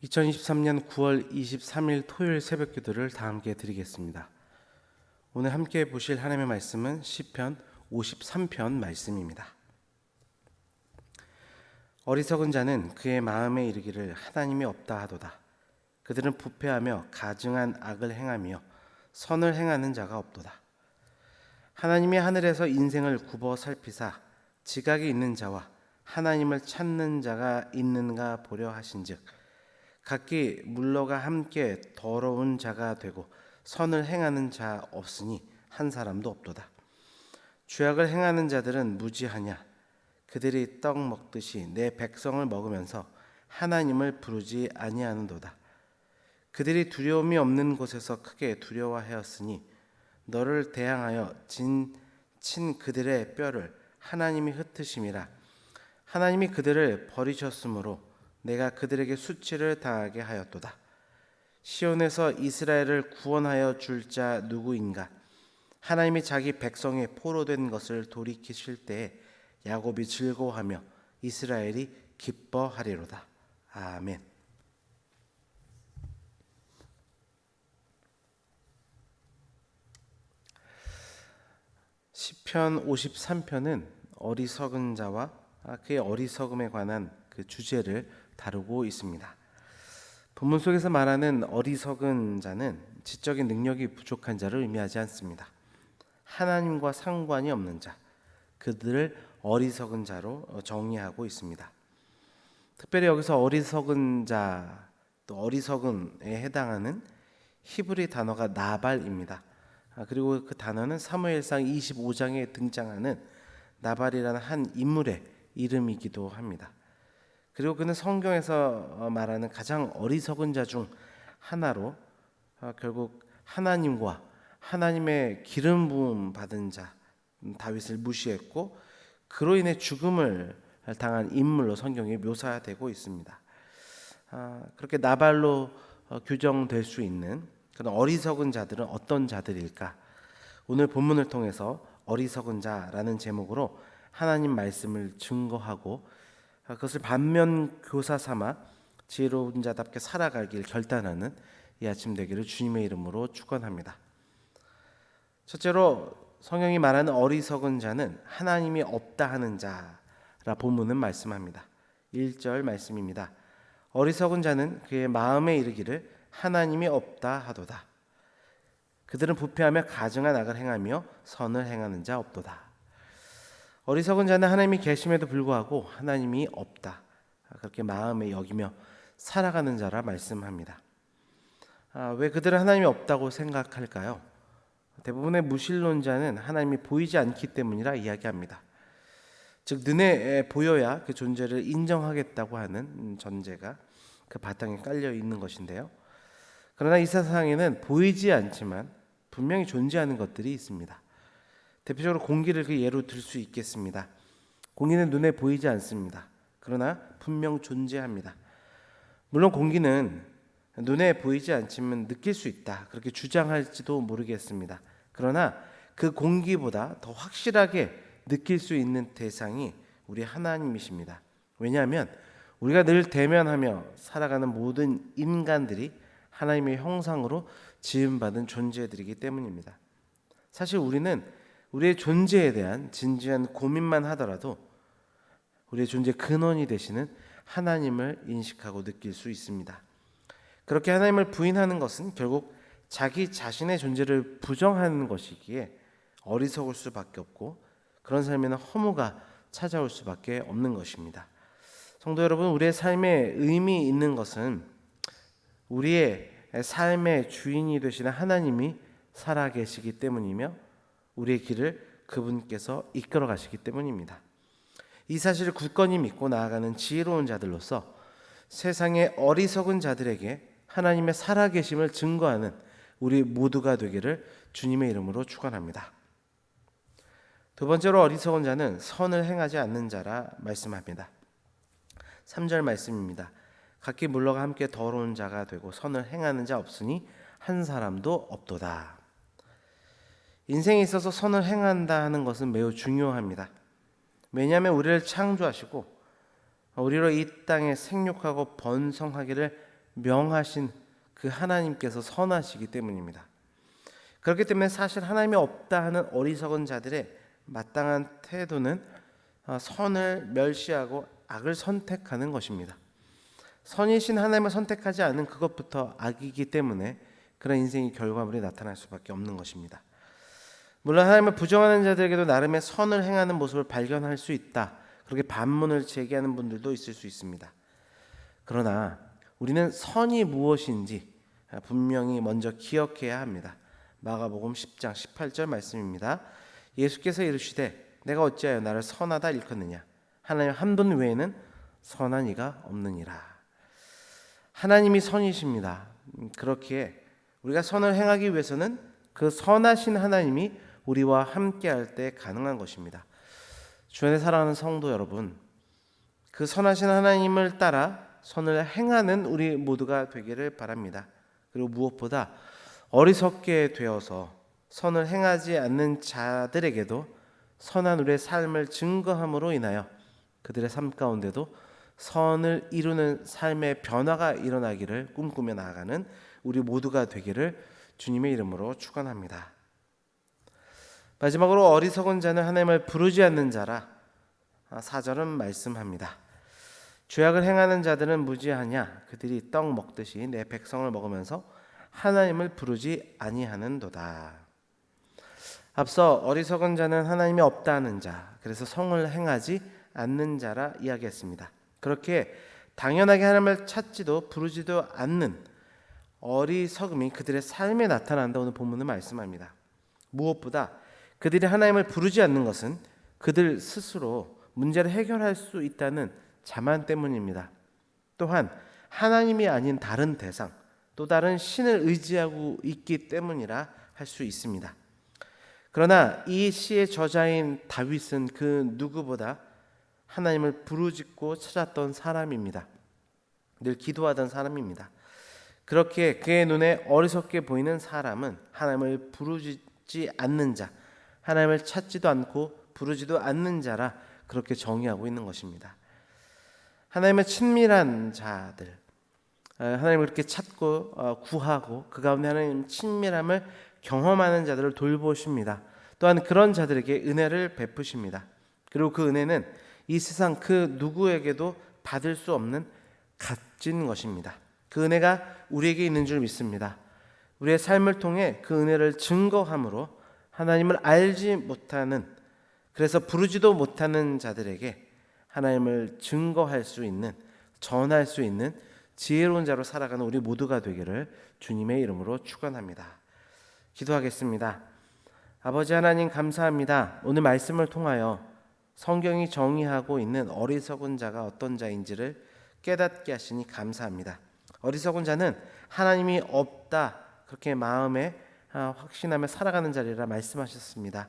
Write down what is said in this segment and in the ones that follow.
2023년 9월 23일 토요일 새벽 기도를 다 함께 드리겠습니다. 오늘 함께 보실 하나님의 말씀은 시편 53편 말씀입니다. 어리석은 자는 그의 마음에 이르기를 하나님이 없다 하도다. 그들은 부패하며 가증한 악을 행하며 선을 행하는 자가 없도다. 하나님이 하늘에서 인생을 굽어 살피사 지각이 있는 자와 하나님을 찾는 자가 있는가 보려 하신즉 각기 물러가 함께 더러운 자가 되고 선을 행하는 자 없으니 한 사람도 없도다. 죄악을 행하는 자들은 무지하냐? 그들이 떡 먹듯이 내 백성을 먹으면서 하나님을 부르지 아니하는도다. 그들이 두려움이 없는 곳에서 크게 두려워하였으니 너를 대항하여 친 그들의 뼈를 하나님이 흩으심이라. 하나님이 그들을 버리셨으므로 내가 그들에게 수치를 당하게 하였도다. 시온에서 이스라엘을 구원하여 줄 자 누구인가? 하나님이 자기 백성의 포로된 것을 돌이키실 때에 야곱이 즐거워하며 이스라엘이 기뻐하리로다. 아멘. 시편 53편은 어리석은 자와 그의 어리석음에 관한 그 주제를 다루고 있습니다. 본문 속에서 말하는 어리석은 자는 지적인 능력이 부족한 자를 의미하지 않습니다. 하나님과 상관이 없는 자, 그들을 어리석은 자로 정의하고 있습니다. 특별히 여기서 어리석은 자, 또 어리석음에 해당하는 히브리 단어가 나발입니다. 그리고 그 단어는 사무엘상 25장에 등장하는 나발이라는 한 인물의 이름이기도 합니다. 그리고 그는 성경에서 말하는 가장 어리석은 자 중 하나로 결국 하나님과 하나님의 기름 부음 받은 자 다윗을 무시했고 그로 인해 죽음을 당한 인물로 성경에 묘사되고 있습니다. 그렇게 나발로 규정될 수 있는 그런 어리석은 자들은 어떤 자들일까? 오늘 본문을 통해서 어리석은 자라는 제목으로 하나님 말씀을 증거하고 그것을 반면교사 삼아 지혜로운 자답게 살아가길 결단하는 이 아침 되기를 주님의 이름으로 축원합니다. 첫째로 성경이 말하는 어리석은 자는 하나님이 없다 하는 자라 본문은 말씀합니다. 1절 말씀입니다. 어리석은 자는 그의 마음에 이르기를 하나님이 없다 하도다. 그들은 부패하며 가증한 악을 행하며 선을 행하는 자 없도다. 어리석은 자는 하나님이 계심에도 불구하고 하나님이 없다, 그렇게 마음에 여기며 살아가는 자라 말씀합니다. 왜 그들은 하나님이 없다고 생각할까요? 대부분의 무신론자는 하나님이 보이지 않기 때문이라 이야기합니다. 즉 눈에 보여야 그 존재를 인정하겠다고 하는 전제가 그 바탕에 깔려 있는 것인데요. 그러나 이 세상에는 보이지 않지만 분명히 존재하는 것들이 있습니다. 대표적으로 공기를 그 예로 들 수 있겠습니다. 공기는 눈에 보이지 않습니다. 그러나 분명 존재합니다. 물론 공기는 눈에 보이지 않지만 느낄 수 있다, 그렇게 주장할지도 모르겠습니다. 그러나 그 공기보다 더 확실하게 느낄 수 있는 대상이 우리 하나님이십니다. 왜냐하면 우리가 늘 대면하며 살아가는 모든 인간들이 하나님의 형상으로 지음받은 존재들이기 때문입니다. 사실 우리는 우리의 존재에 대한 진지한 고민만 하더라도 우리의 존재 근원이 되시는 하나님을 인식하고 느낄 수 있습니다. 그렇게 하나님을 부인하는 것은 결국 자기 자신의 존재를 부정하는 것이기에 어리석을 수밖에 없고 그런 삶에는 허무가 찾아올 수밖에 없는 것입니다. 성도 여러분, 우리의 삶에 의미 있는 것은 우리의 삶의 주인이 되시는 하나님이 살아계시기 때문이며 우리의 길을 그분께서 이끌어 가시기 때문입니다. 이 사실을 굳건히 믿고 나아가는 지혜로운 자들로서 세상의 어리석은 자들에게 하나님의 살아계심을 증거하는 우리 모두가 되기를 주님의 이름으로 축원합니다. 두 번째로 어리석은 자는 선을 행하지 않는 자라 말씀합니다. 3절 말씀입니다. 각기 물러가 함께 더러운 자가 되고 선을 행하는 자 없으니 한 사람도 없도다. 인생에 있어서 선을 행한다 하는 것은 매우 중요합니다. 왜냐하면 우리를 창조하시고 우리로 이 땅에 생육하고 번성하기를 명하신 그 하나님께서 선하시기 때문입니다. 그렇기 때문에 사실 하나님이 없다 하는 어리석은 자들의 마땅한 태도는 선을 멸시하고 악을 선택하는 것입니다. 선이신 하나님을 선택하지 않은 그것부터 악이기 때문에 그런 인생의 결과물이 나타날 수밖에 없는 것입니다. 물론 하나님을 부정하는 자들에게도 나름의 선을 행하는 모습을 발견할 수 있다, 그렇게 반문을 제기하는 분들도 있을 수 있습니다. 그러나 우리는 선이 무엇인지 분명히 먼저 기억해야 합니다. 마가복음 10장 18절 말씀입니다. 예수께서 이르시되 내가 어찌하여 나를 선하다 일컫느냐, 하나님 한 분 외에는 선한 이가 없느니라. 하나님이 선이십니다. 그렇기에 우리가 선을 행하기 위해서는 그 선하신 하나님이 우리와 함께할 때 가능한 것입니다. 주 안에 사랑하는 성도 여러분, 그 선하신 하나님을 따라 선을 행하는 우리 모두가 되기를 바랍니다. 그리고 무엇보다 어리석게 되어서 선을 행하지 않는 자들에게도 선한 우리의 삶을 증거함으로 인하여 그들의 삶 가운데도 선을 이루는 삶의 변화가 일어나기를 꿈꾸며 나아가는 우리 모두가 되기를 주님의 이름으로 축원합니다. 마지막으로 어리석은 자는 하나님을 부르지 않는 자라 4절은 말씀합니다. 죄악을 행하는 자들은 무지하냐, 그들이 떡 먹듯이 내 백성을 먹으면서 하나님을 부르지 아니하는도다. 앞서 어리석은 자는 하나님이 없다 하는 자, 그래서 성을 행하지 않는 자라 이야기했습니다. 그렇게 당연하게 하나님을 찾지도 부르지도 않는 어리석음이 그들의 삶에 나타난다 오늘 본문은 말씀합니다. 무엇보다 그들이 하나님을 부르지 않는 것은 그들 스스로 문제를 해결할 수 있다는 자만 때문입니다. 또한 하나님이 아닌 다른 대상, 또 다른 신을 의지하고 있기 때문이라 할 수 있습니다. 그러나 이 시의 저자인 다윗은 그 누구보다 하나님을 부르짖고 찾았던 사람입니다. 늘 기도하던 사람입니다. 그렇게 그의 눈에 어리석게 보이는 사람은 하나님을 부르짖지 않는 자, 하나님을 찾지도 않고 부르지도 않는 자라 그렇게 정의하고 있는 것입니다. 하나님의 친밀한 자들, 하나님을 그렇게 찾고 구하고 그 가운데 하나님 친밀함을 경험하는 자들을 돌보십니다. 또한 그런 자들에게 은혜를 베푸십니다. 그리고 그 은혜는 이 세상 그 누구에게도 받을 수 없는 값진 것입니다. 그 은혜가 우리에게 있는 줄 믿습니다. 우리의 삶을 통해 그 은혜를 증거함으로 하나님을 알지 못하는, 그래서 부르지도 못하는 자들에게 하나님을 증거할 수 있는, 전할 수 있는 지혜로운 자로 살아가는 우리 모두가 되기를 주님의 이름으로 축원합니다. 기도하겠습니다. 아버지 하나님 감사합니다. 오늘 말씀을 통하여 성경이 정의하고 있는 어리석은 자가 어떤 자인지를 깨닫게 하시니 감사합니다. 어리석은 자는 하나님이 없다, 그렇게 마음에 확신하며 살아가는 자리라 말씀하셨습니다.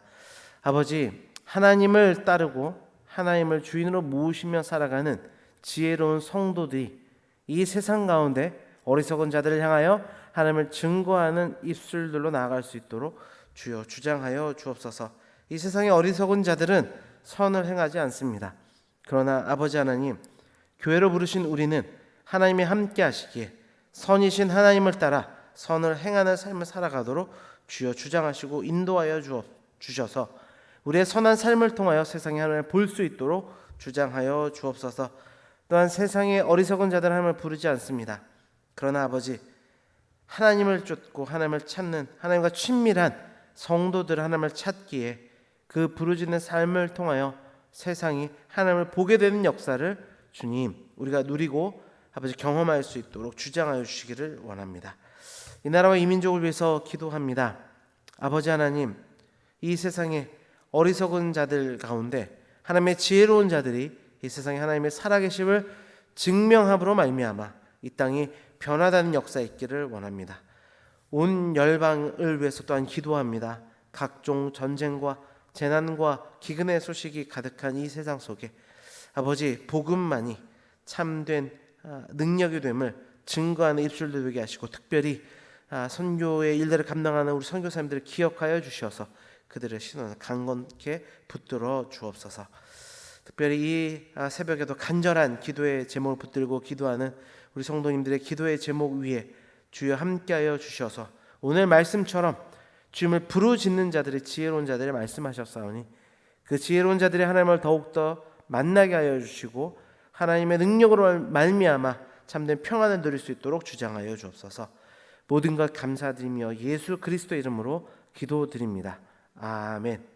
아버지, 하나님을 따르고 하나님을 주인으로 모시며 살아가는 지혜로운 성도들이 이 세상 가운데 어리석은 자들을 향하여 하나님을 증거하는 입술들로 나아갈 수 있도록 주여 주장하여 주옵소서. 이 세상의 어리석은 자들은 선을 행하지 않습니다. 그러나 아버지 하나님, 교회로 부르신 우리는 하나님이 함께 하시기에 선이신 하나님을 따라 선을 행하는 삶을 살아가도록 주여 주장하시고 인도하여 주셔서 우리의 선한 삶을 통하여 세상의 하나님을 볼 수 있도록 주장하여 주옵소서. 또한 세상의 어리석은 자들 하나님을 부르지 않습니다. 그러나 아버지, 하나님을 쫓고 하나님을 찾는, 하나님과 친밀한 성도들 하나님을 찾기에 그 부르짖는 삶을 통하여 세상이 하나님을 보게 되는 역사를 주님 우리가 누리고 아버지 경험할 수 있도록 주장하여 주시기를 원합니다. 이 나라와 이 민족을 위해서 기도합니다. 아버지 하나님, 이 세상에 어리석은 자들 가운데 하나님의 지혜로운 자들이 이 세상에 하나님의 살아계심을 증명함으로 말미암아 이 땅이 변화되는 역사 있기를 원합니다. 온 열방을 위해서 또한 기도합니다. 각종 전쟁과 재난과 기근의 소식이 가득한 이 세상 속에 아버지 복음만이 참된 능력이 됨을 증거하는 입술들 되게 하시고, 특별히 선교의 일들을 감당하는 우리 선교사님들을 기억하여 주셔서 그들의 신원을 강건케 붙들어 주옵소서. 특별히 이 새벽에도 간절한 기도의 제목을 붙들고 기도하는 우리 성도님들의 기도의 제목 위에 주여 함께하여 주셔서 오늘 말씀처럼 주님을 부르짖는 자들의 지혜로운 자들을 말씀하셨사오니 그 지혜로운 자들이 하나님을 더욱더 만나게 하여 주시고 하나님의 능력으로 말미암아 참된 평안을 누릴 수 있도록 주장하여 주옵소서. 모든 것 감사드리며 예수 그리스도 이름으로 기도드립니다. 아멘.